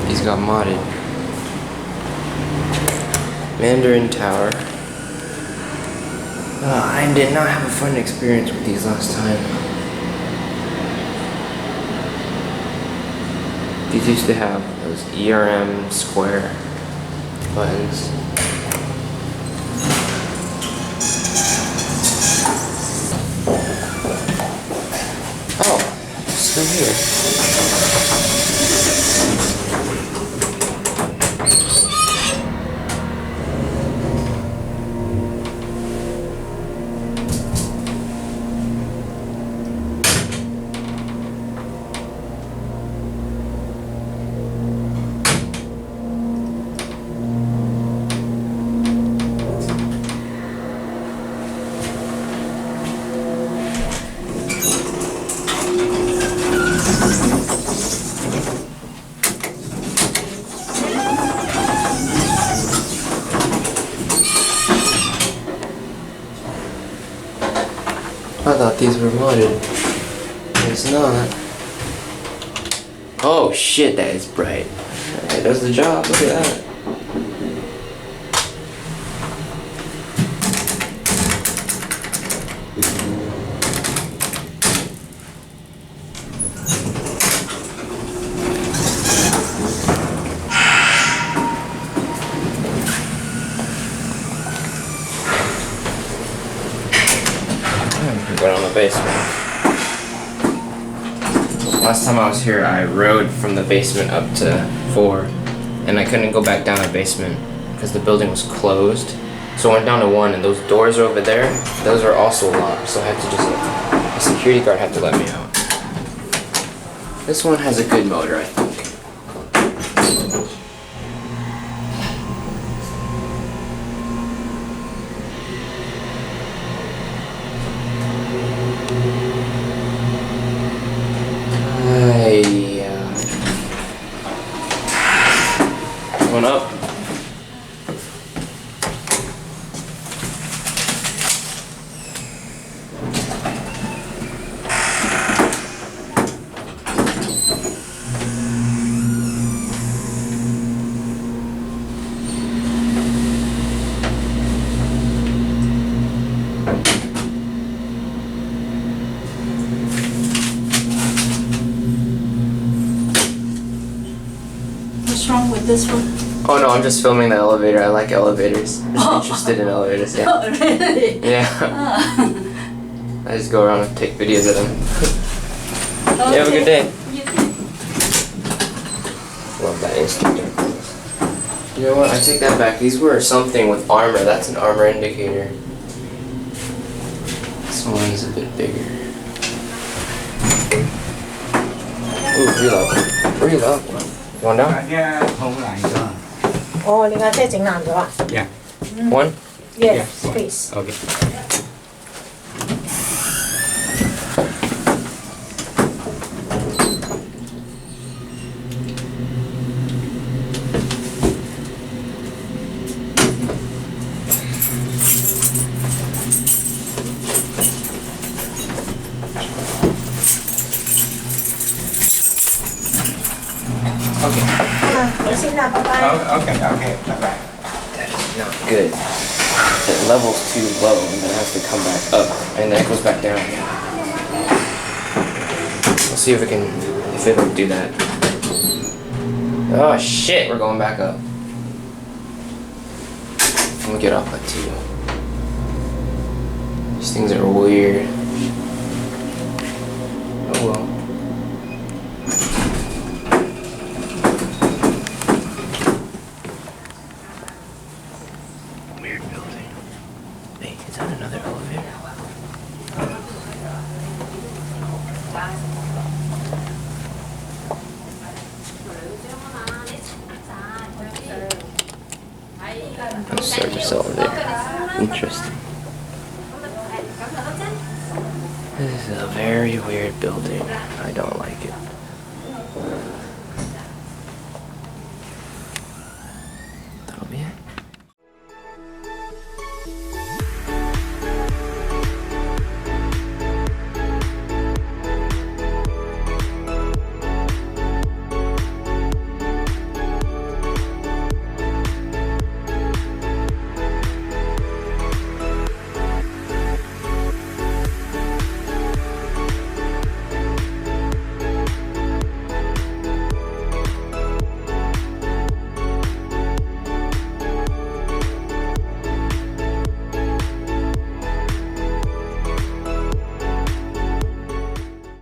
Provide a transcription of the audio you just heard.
He's got modded. Mandarin Tower. I did not have a fun experience with these last time. These used to have those ERM square buttons. Oh, still here. I thought these were modded. It's not. Oh shit, that is bright. It does the job, look at that. Going on the basement. Last time I was here, I rode from the basement up to 4, and I couldn't go back down the basement because the building was closed. So I went down to 1, and those doors over there, those are also locked. So I had to just, the security guard had to let me out. This one has a good motor, I think. Going up. What's wrong with this one? Oh no, I'm just filming the elevator. I like elevators. I'm just interested in elevators, yeah. Oh, really? Yeah. I just go around and take videos of them. Okay. You have a good day. You too. Love that instant darkness. You know what? I take that back. These were something with armor. That's an armor indicator. This one's a bit bigger. Ooh, reload. Reload. Going down? Oh, 你架車整爛咗啊 Yeah. One? Yes, please. Okay. Okay. 好先啦，拜拜。 Oh, okay, okay, bye-bye. That is not good. It levels too low and then it has to come back up and then it goes back down again. We'll see if it'll do that. Oh shit, we're going back up. I'm gonna get off at 2. These things are weird. Oh well. Weird building. Hey, is that another elevator? A service elevator. Interesting. This is a very weird building. I don't like it.